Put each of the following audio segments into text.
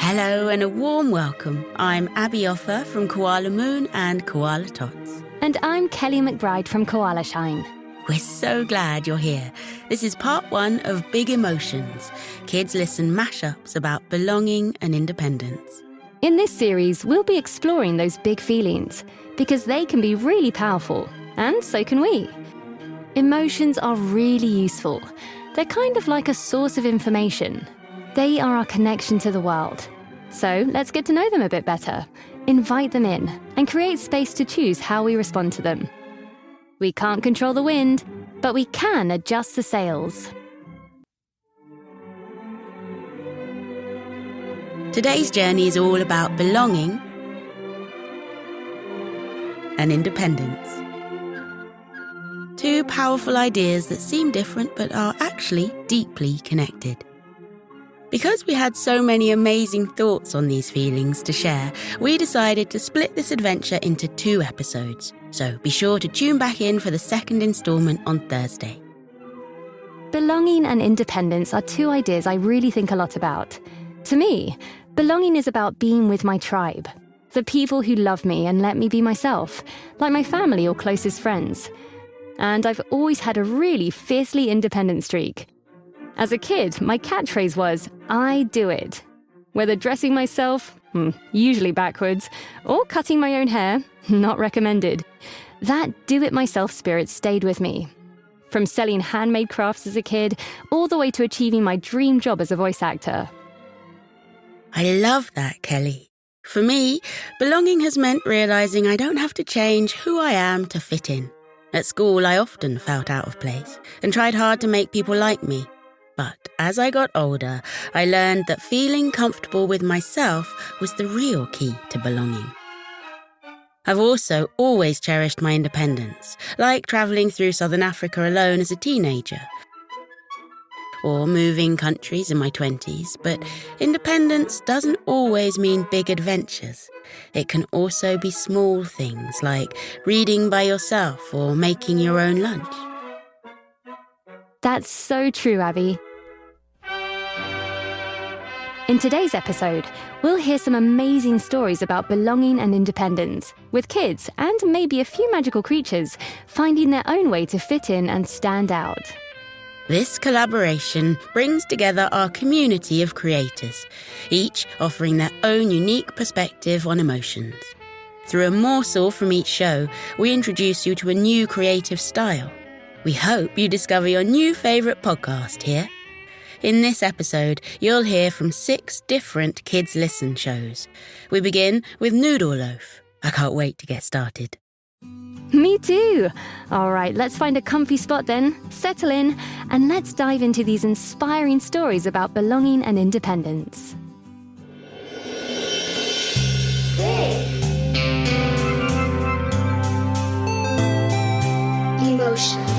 Hello and a warm welcome. I'm Abbe Opher from Koala Moon and Koala Tots. And I'm Kelly MacBride from Koala Shine. We're so glad you're here. This is part 1 of Big Emotions. Kids listen mashups about belonging and independence. In this series, we'll be exploring those big feelings because they can be really powerful, and so can we. Emotions are really useful. They're kind of like a source of information. They are our connection to the world. So let's get to know them a bit better, invite them in, and create space to choose how we respond to them. We can't control the wind, but we can adjust the sails. Today's journey is all about belonging and independence. Two powerful ideas that seem different but are actually deeply connected. Because we had so many amazing thoughts on these feelings to share, we decided to split this adventure into 2 episodes. So be sure to tune back in for the second instalment on Thursday. Belonging and independence are 2 ideas I really think a lot about. To me, belonging is about being with my tribe, the people who love me and let me be myself, like my family or closest friends. And I've always had a really fiercely independent streak. As a kid, my catchphrase was, "I do it." Whether dressing myself, usually backwards, or cutting my own hair, not recommended. That do-it-myself spirit stayed with me. From selling handmade crafts as a kid, all the way to achieving my dream job as a voice actor. I love that, Kelly. For me, belonging has meant realising I don't have to change who I am to fit in. At school, I often felt out of place and tried hard to make people like me. But as I got older, I learned that feeling comfortable with myself was the real key to belonging. I've also always cherished my independence, like travelling through Southern Africa alone as a teenager, or moving countries in my 20s, but independence doesn't always mean big adventures. It can also be small things like reading by yourself or making your own lunch. That's so true, Abby. In today's episode, we'll hear some amazing stories about belonging and independence, with kids and maybe a few magical creatures finding their own way to fit in and stand out. This collaboration brings together our community of creators, each offering their own unique perspective on emotions. Through a morsel from each show, we introduce you to a new creative style. We hope you discover your new favourite podcast here. In this episode, you'll hear from 6 different Kids Listen shows. We begin with Noodle Loaf. I can't wait to get started. Me too! All right, let's find a comfy spot then, settle in, and let's dive into these inspiring stories about belonging and independence. Emotions.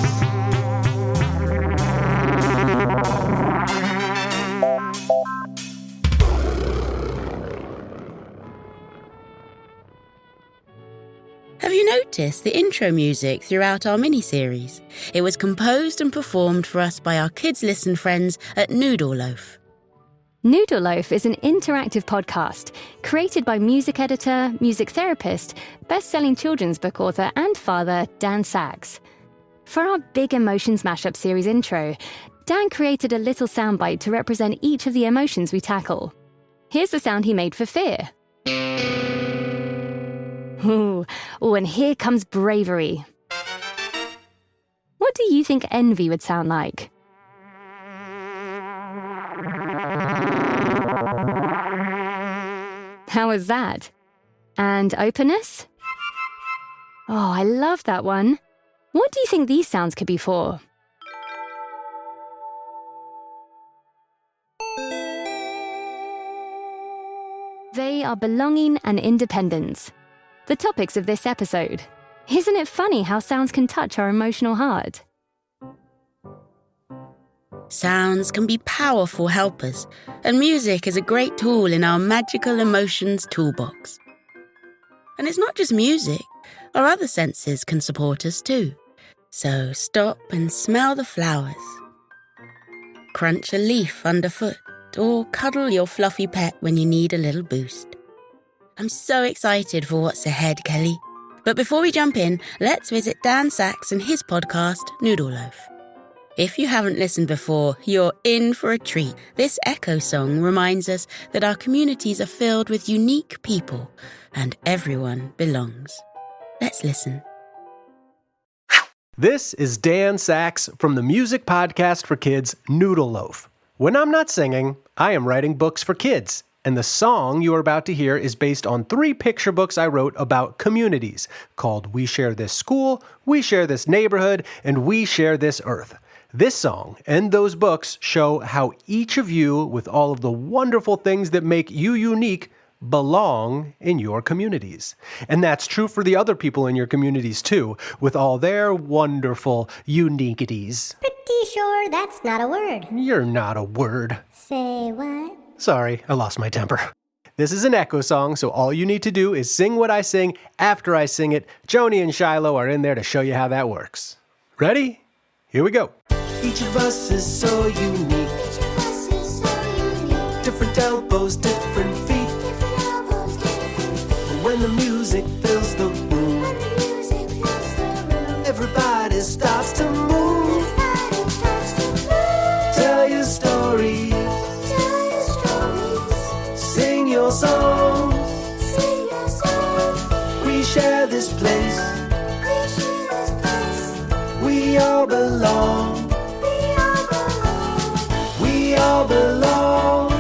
Have you noticed the intro music throughout our mini-series? It was composed and performed for us by our Kids Listen friends at Noodle Loaf. Noodle Loaf is an interactive podcast created by music editor, music therapist, best-selling children's book author and father Dan Sachs. For our Big Emotions Mashup series intro, Dan created a little soundbite to represent each of the emotions we tackle. Here's the sound he made for fear. Ooh, and here comes bravery. What do you think envy would sound like? How was that? And openness? Oh, I love that one. What do you think these sounds could be for? They are belonging and independence, the topics of this episode. Isn't it funny how sounds can touch our emotional heart? Sounds can be powerful helpers, and music is a great tool in our magical emotions toolbox. And it's not just music, our other senses can support us too. So stop and smell the flowers. Crunch a leaf underfoot or cuddle your fluffy pet when you need a little boost. I'm so excited for what's ahead, Kelly. But before we jump in, let's visit Dan Sachs and his podcast, Noodle Loaf. If you haven't listened before, you're in for a treat. This echo song reminds us that our communities are filled with unique people and everyone belongs. Let's listen. This is Dan Sachs from the music podcast for kids, Noodle Loaf. When I'm not singing, I am writing books for kids. And the song you are about to hear is based on 3 picture books I wrote about communities called We Share This School, We Share This Neighborhood, and We Share This Earth. This song and those books show how each of you, with all of the wonderful things that make you unique, belong in your communities. And that's true for the other people in your communities too, with all their wonderful uniquities. Pretty sure that's not a word. You're not a word. Say what? Sorry, I lost my temper. This is an echo song, so all you need to do is sing what I sing after I sing it. Joni and Shiloh are in there to show you how that works. Ready? Here we go. Each of us is so unique. Different elbows, different feet. When the music fills the room, everybody starts to move. Tell your stories. Sing your songs. We share this place. We all belong. We all belong.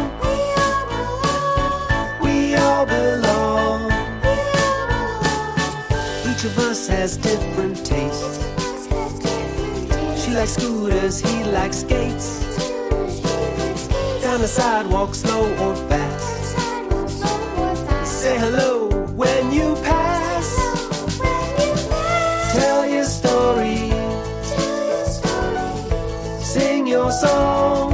We all belong. Each of us has different tastes. She likes scooters, he likes skates. Down the sidewalk, slow or fast. Say hello when you pass. Tell your story. Sing your song.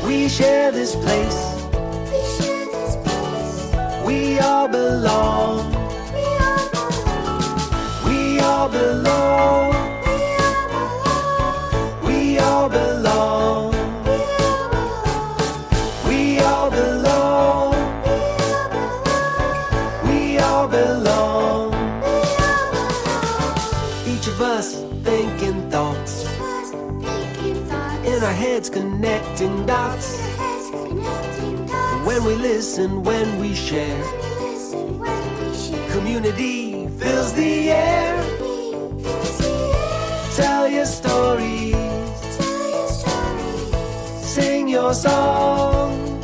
We share this place. We all belong. We all belong. We all belong. We all belong. We all belong. Each of us thinking thoughts. In our heads connecting dots. When we listen, when we share, community fills the air. Tell your stories. Sing your song.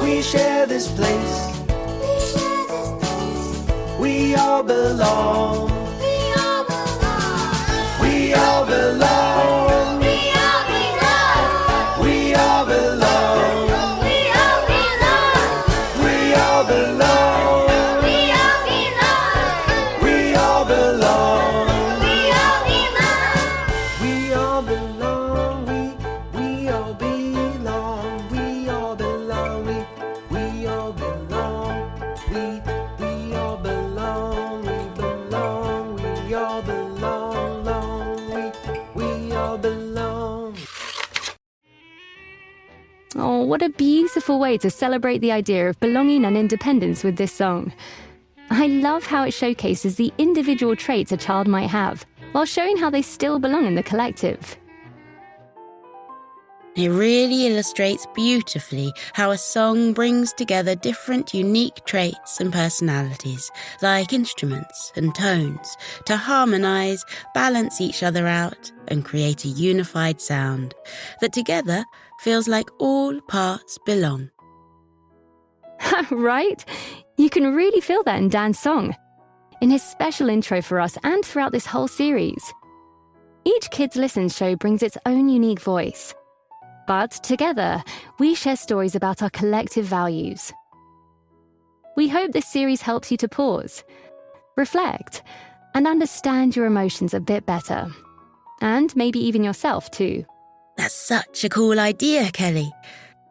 We share this place. We all belong. We all belong. Oh, what a beautiful way to celebrate the idea of belonging and independence with this song. I love how it showcases the individual traits a child might have, while showing how they still belong in the collective. It really illustrates beautifully how a song brings together different unique traits and personalities, like instruments and tones, to harmonise, balance each other out, and create a unified sound that together feels like all parts belong. Right? You can really feel that in Dan's song, in his special intro for us and throughout this whole series. Each Kids Listen show brings its own unique voice. But together, we share stories about our collective values. We hope this series helps you to pause, reflect, and understand your emotions a bit better. And maybe even yourself too. That's such a cool idea, Kelly.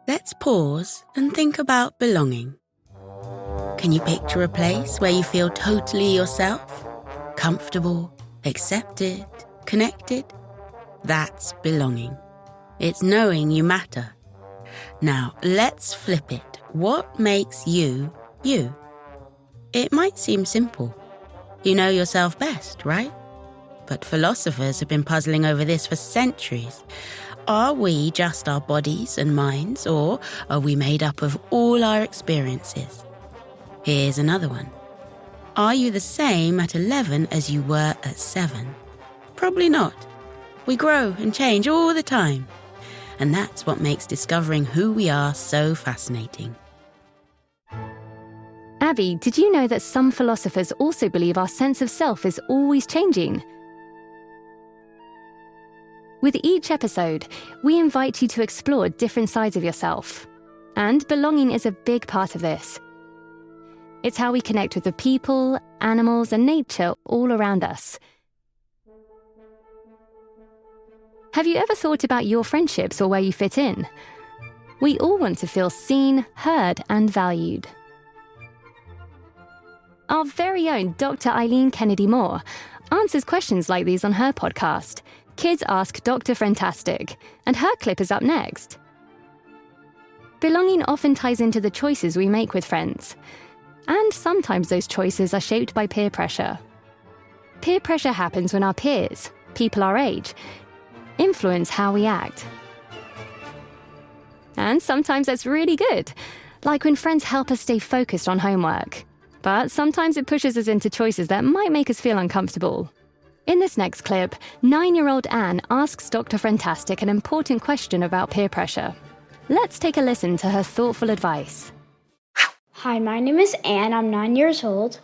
Let's pause and think about belonging. Can you picture a place where you feel totally yourself? Comfortable, accepted, connected? That's belonging. It's knowing you matter. Now, let's flip it. What makes you, you? It might seem simple. You know yourself best, right? But philosophers have been puzzling over this for centuries. Are we just our bodies and minds, or are we made up of all our experiences? Here's another one. Are you the same at 11 as you were at 7? Probably not. We grow and change all the time. And that's what makes discovering who we are so fascinating. Abby, did you know that some philosophers also believe our sense of self is always changing? With each episode, we invite you to explore different sides of yourself. And belonging is a big part of this. It's how we connect with the people, animals, and nature all around us. Have you ever thought about your friendships or where you fit in? We all want to feel seen, heard, and valued. Our very own Dr. Eileen Kennedy Moore answers questions like these on her podcast, Kids Ask Dr. Fantastic, and her clip is up next. Belonging often ties into the choices we make with friends. And sometimes those choices are shaped by peer pressure. Peer pressure happens when our peers, people our age, influence how we act. And sometimes that's really good, like when friends help us stay focused on homework. But sometimes it pushes us into choices that might make us feel uncomfortable. In this next clip, 9-year-old Anne asks Dr. Fantastic an important question about peer pressure. Let's take a listen to her thoughtful advice. Hi, my name is Anne. I'm 9 years old.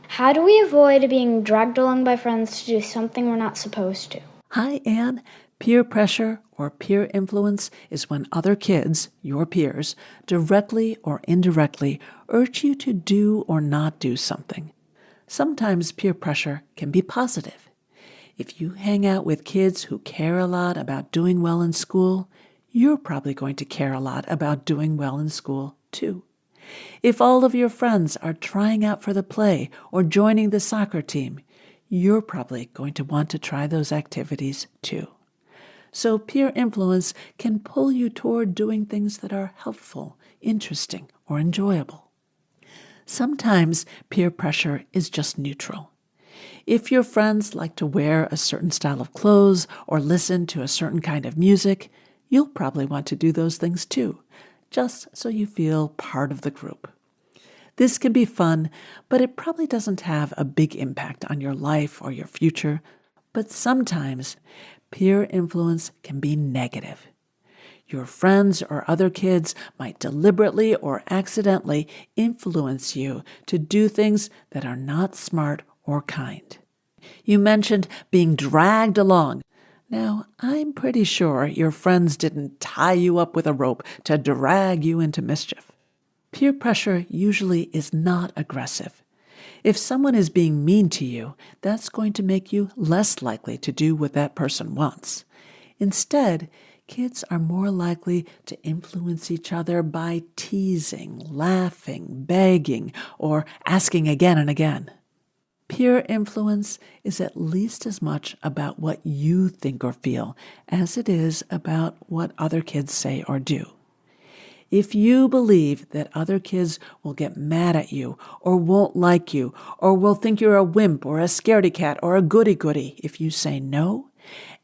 How do we avoid being dragged along by friends to do something we're not supposed to? Hi, Anne. Peer pressure or peer influence is when other kids, your peers, directly or indirectly urge you to do or not do something. Sometimes peer pressure can be positive. If you hang out with kids who care a lot about doing well in school, you're probably going to care a lot about doing well in school, too. If all of your friends are trying out for the play or joining the soccer team, you're probably going to want to try those activities, too. So peer influence can pull you toward doing things that are helpful, interesting, or enjoyable. Sometimes peer pressure is just neutral. If your friends like to wear a certain style of clothes or listen to a certain kind of music, you'll probably want to do those things too, just so you feel part of the group. This can be fun, but it probably doesn't have a big impact on your life or your future. But sometimes peer influence can be negative. Your friends or other kids might deliberately or accidentally influence you to do things that are not smart or kind. You mentioned being dragged along. Now, I'm pretty sure your friends didn't tie you up with a rope to drag you into mischief. Peer pressure usually is not aggressive. If someone is being mean to you, that's going to make you less likely to do what that person wants. Instead, kids are more likely to influence each other by teasing, laughing, begging, or asking again and again. Peer influence is at least as much about what you think or feel as it is about what other kids say or do. If you believe that other kids will get mad at you or won't like you or will think you're a wimp or a scaredy cat or a goody-goody if you say no,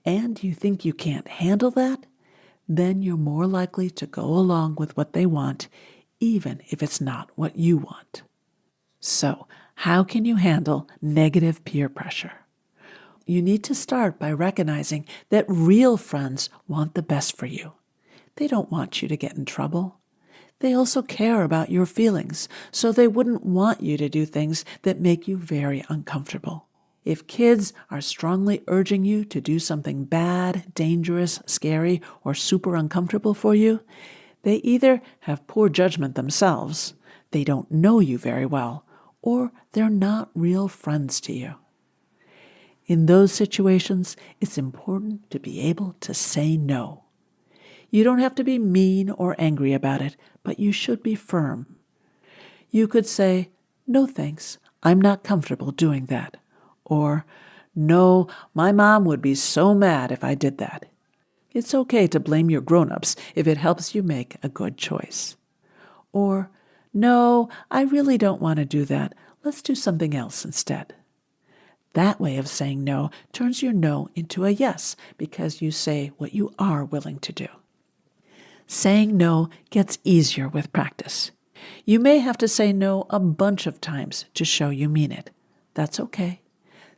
and you think you can't handle that, then you're more likely to go along with what they want, even if it's not what you want. So, how can you handle negative peer pressure? You need to start by recognizing that real friends want the best for you. They don't want you to get in trouble. They also care about your feelings, so they wouldn't want you to do things that make you very uncomfortable. If kids are strongly urging you to do something bad, dangerous, scary, or super uncomfortable for you, they either have poor judgment themselves, they don't know you very well, or they're not real friends to you. In those situations, it's important to be able to say no. You don't have to be mean or angry about it, but you should be firm. You could say, "No thanks, I'm not comfortable doing that." Or, "No, my mom would be so mad if I did that." It's okay to blame your grown-ups if it helps you make a good choice. Or, no, I really don't want to do that. Let's do something else instead. That way of saying no turns your no into a yes because you say what you are willing to do. Saying no gets easier with practice. You may have to say no a bunch of times to show you mean it. That's okay.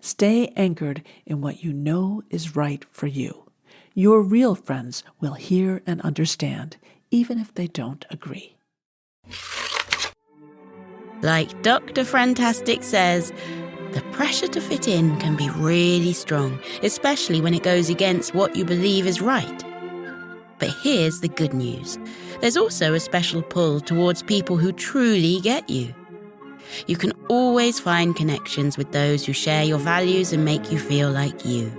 Stay anchored in what you know is right for you. Your real friends will hear and understand, even if they don't agree. Like Dr. Fantastic says, the pressure to fit in can be really strong, especially when it goes against what you believe is right. But here's the good news. There's also a special pull towards people who truly get you. You can always find connections with those who share your values and make you feel like you.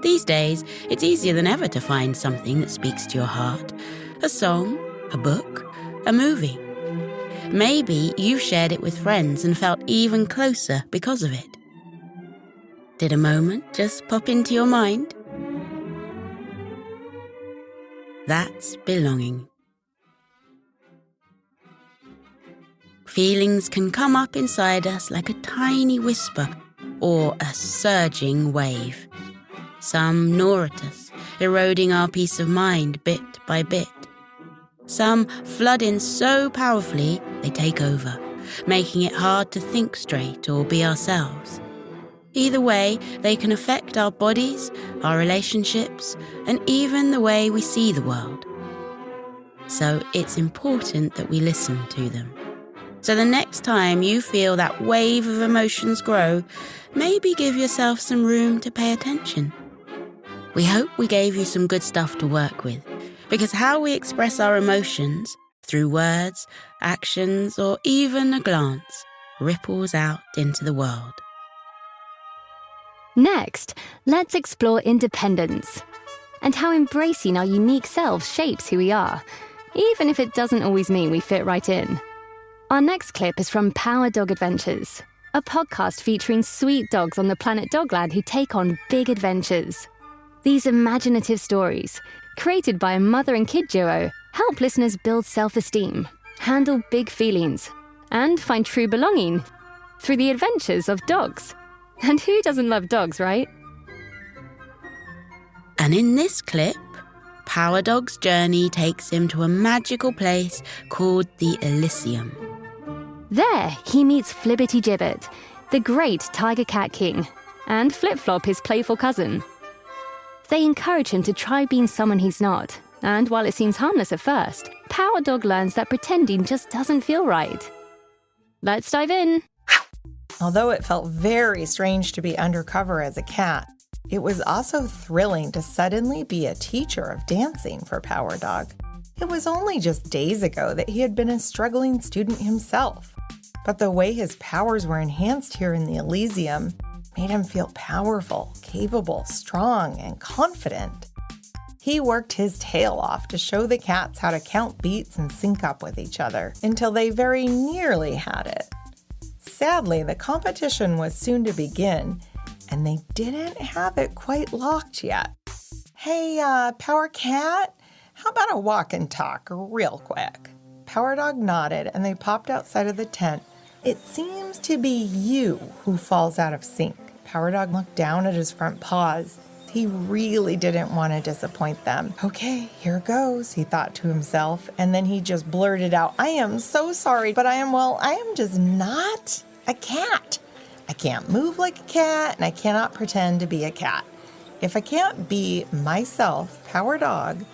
These days, it's easier than ever to find something that speaks to your heart. A song, a book, a movie. Maybe you've shared it with friends and felt even closer because of it. Did a moment just pop into your mind? That's belonging. Feelings can come up inside us like a tiny whisper or a surging wave. Some gnaw at us, eroding our peace of mind bit by bit. Some flood in so powerfully they take over, making it hard to think straight or be ourselves. Either way, they can affect our bodies, our relationships, and even the way we see the world. So it's important that we listen to them. So the next time you feel that wave of emotions grow, maybe give yourself some room to pay attention. We hope we gave you some good stuff to work with, because how we express our emotions, through words, actions, or even a glance, ripples out into the world. Next, let's explore independence and how embracing our unique selves shapes who we are, even if it doesn't always mean we fit right in. Our next clip is from Power Dog Adventures, a podcast featuring sweet dogs on the planet Dogland who take on big adventures. These imaginative stories, created by a mother and kid duo, help listeners build self-esteem, handle big feelings, and find true belonging through the adventures of dogs. And who doesn't love dogs, right? And in this clip, Power Dog's journey takes him to a magical place called the Elysium. There, he meets Flibbity Gibbet, the great Tiger Cat King, and Flip Flop, his playful cousin. They encourage him to try being someone he's not, and while it seems harmless at first, Power Dog learns that pretending just doesn't feel right. Let's dive in. Although it felt very strange to be undercover as a cat, it was also thrilling to suddenly be a teacher of dancing for Power Dog. It was only just days ago that he had been a struggling student himself, but the way his powers were enhanced here in the Elysium made him feel powerful, capable, strong, and confident. He worked his tail off to show the cats how to count beats and sync up with each other until they very nearly had it. Sadly, the competition was soon to begin, and they didn't have it quite locked yet. Hey, Power Cat, how about a walk and talk real quick? Power Dog nodded, and they popped outside of the tent. It seems to be you who falls out of sync. Power Dog looked down at his front paws. He really didn't want to disappoint them. Okay, here goes, he thought to himself, and then he just blurted out, I am so sorry, but I am just not a cat. I can't move like a cat, and I cannot pretend to be a cat. If I can't be myself, Power Dog,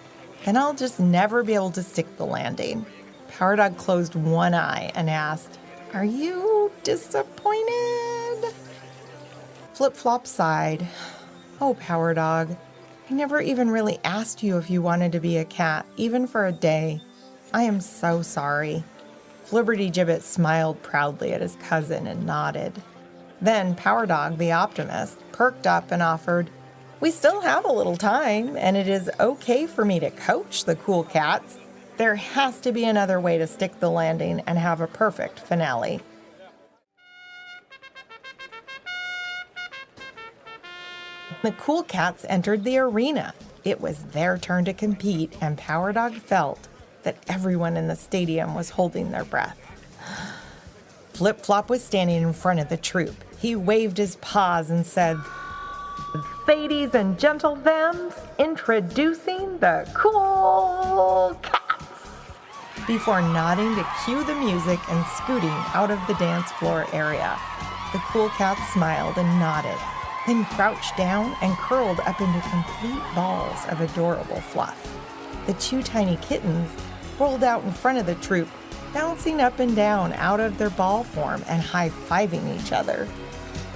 then I'll just never be able to stick the landing. Power Dog closed one eye and asked, Are you disappointed? Flip Flop sighed. Oh, Power Dog, I never even really asked you if you wanted to be a cat, even for a day. I am so sorry. Flibbity Gibbet smiled proudly at his cousin and nodded. Then Power Dog, the optimist, perked up and offered, We still have a little time, and it is okay for me to coach the cool cats. There has to be another way to stick the landing and have a perfect finale. The cool cats entered the arena. It was their turn to compete, and Power Dog felt that everyone in the stadium was holding their breath. Flip Flop was standing in front of the troop. He waved his paws and said, "Ladies and gentlemen, introducing the Cool Cats," before nodding to cue the music and scooting out of the dance floor area. The Cool Cats smiled and nodded, then crouched down and curled up into complete balls of adorable fluff. The two tiny kittens rolled out in front of the troop, bouncing up and down out of their ball form and high-fiving each other.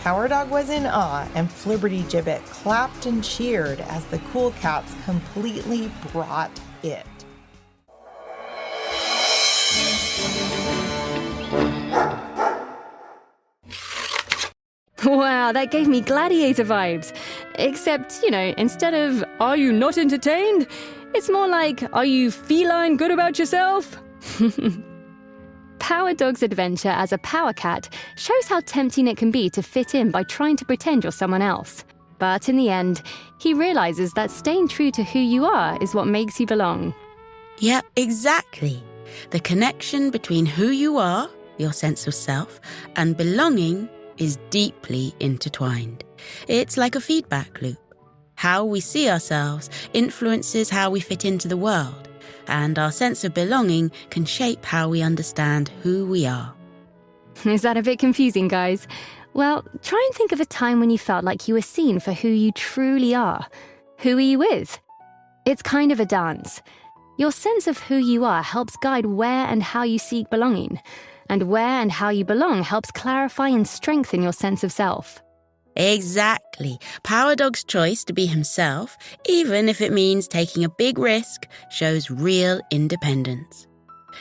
Power Dog was in awe, and Flibbertigibbet clapped and cheered as the Cool Cats completely brought it. Wow, that gave me gladiator vibes. Except, instead of, "Are you not entertained?" it's more like, "Are you feline good about yourself?" Power Dog's adventure as a power cat shows how tempting it can be to fit in by trying to pretend you're someone else. But in the end, he realizes that staying true to who you are is what makes you belong. Yep, exactly. The connection between who you are, your sense of self, and belonging is deeply intertwined. It's like a feedback loop. How we see ourselves influences how we fit into the world, and our sense of belonging can shape how we understand who we are. Is that a bit confusing, guys? Well, try and think of a time when you felt like you were seen for who you truly are. Who are you with? It's kind of a dance. Your sense of who you are helps guide where and how you seek belonging, and where and how you belong helps clarify and strengthen your sense of self. Exactly. Power Dog's choice to be himself, even if it means taking a big risk, shows real independence.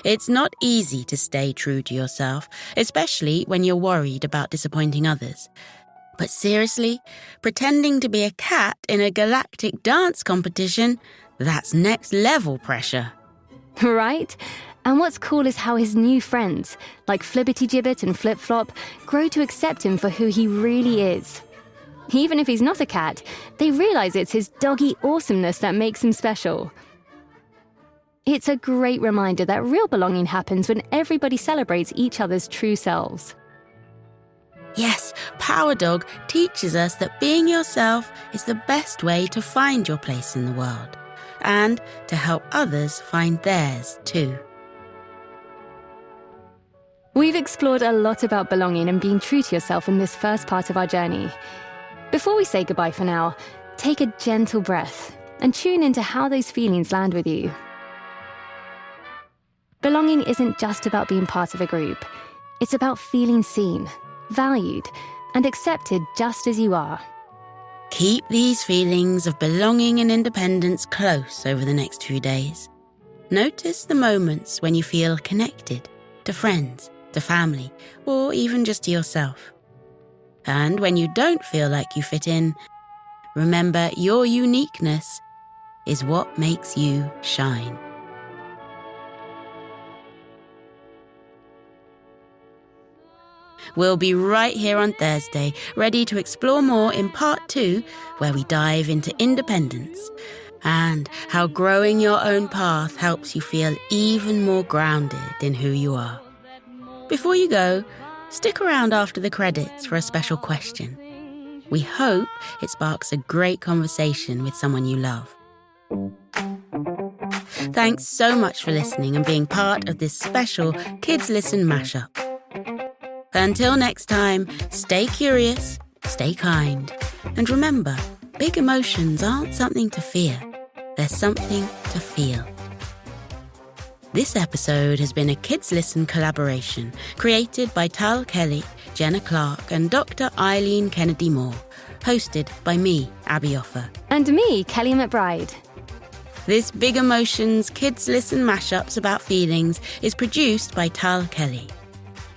It's not easy to stay true to yourself, especially when you're worried about disappointing others. But seriously, pretending to be a cat in a galactic dance competition, that's next level pressure. Right? And what's cool is how his new friends, like Flibbertigibbet and Flip Flop, grow to accept him for who he really is. Even if he's not a cat, they realize it's his doggy awesomeness that makes him special. It's a great reminder that real belonging happens when everybody celebrates each other's true selves. Yes, Power Dog teaches us that being yourself is the best way to find your place in the world, and to help others find theirs too. We've explored a lot about belonging and being true to yourself in this first part of our journey. Before we say goodbye for now, take a gentle breath and tune into how those feelings land with you. Belonging isn't just about being part of a group. It's about feeling seen, valued, and accepted just as you are. Keep these feelings of belonging and independence close over the next few days. Notice the moments when you feel connected to friends, to family, or even just to yourself. And when you don't feel like you fit in, remember your uniqueness is what makes you shine. We'll be right here on Thursday, ready to explore more in part 2, where we dive into independence and how growing your own path helps you feel even more grounded in who you are. Before you go, stick around after the credits for a special question. We hope it sparks a great conversation with someone you love. Thanks so much for listening and being part of this special Kids Listen mashup. Until next time, stay curious, stay kind, and remember, big emotions aren't something to fear. They're something to feel. This episode has been a Kids Listen collaboration created by Tal Kelly, Jenna Clark, and Dr. Eileen Kennedy Moore, hosted by me, Abbe Opher. And me, Kelly MacBride. This Big Emotions Kids Listen mashups about feelings is produced by Tal Kelly.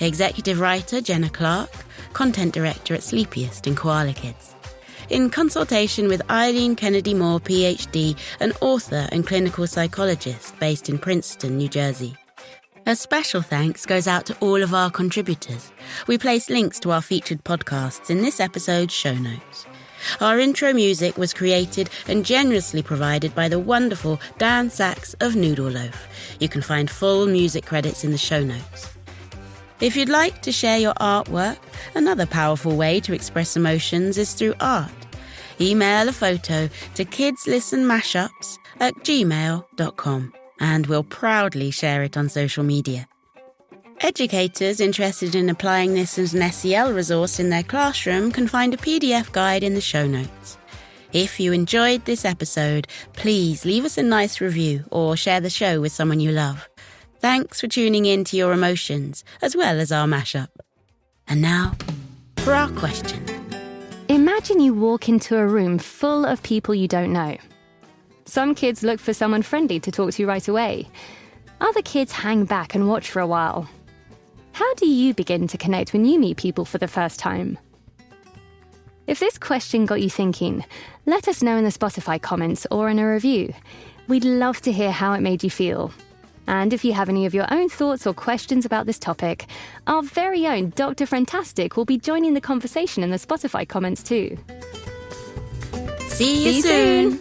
Executive writer Jenna Clark, content director at Sleepiest and Koala Kids. In consultation with Eileen Kennedy Moore, PhD, an author and clinical psychologist based in Princeton, New Jersey. A special thanks goes out to all of our contributors. We place links to our featured podcasts in this episode's show notes. Our intro music was created and generously provided by the wonderful Dan Sachs of Noodle Loaf. You can find full music credits in the show notes. If you'd like to share your artwork, another powerful way to express emotions is through art. Email a photo to kidslistenmashups@gmail.com and we'll proudly share it on social media. Educators interested in applying this as an SEL resource in their classroom can find a PDF guide in the show notes. If you enjoyed this episode, please leave us a nice review or share the show with someone you love. Thanks for tuning in to your emotions, as well as our mashup. And now, for our question. Imagine you walk into a room full of people you don't know. Some kids look for someone friendly to talk to right away. Other kids hang back and watch for a while. How do you begin to connect when you meet people for the first time? If this question got you thinking, let us know in the Spotify comments or in a review. We'd love to hear how it made you feel. And if you have any of your own thoughts or questions about this topic, our very own Dr. Fantastic will be joining the conversation in the Spotify comments too. See you soon.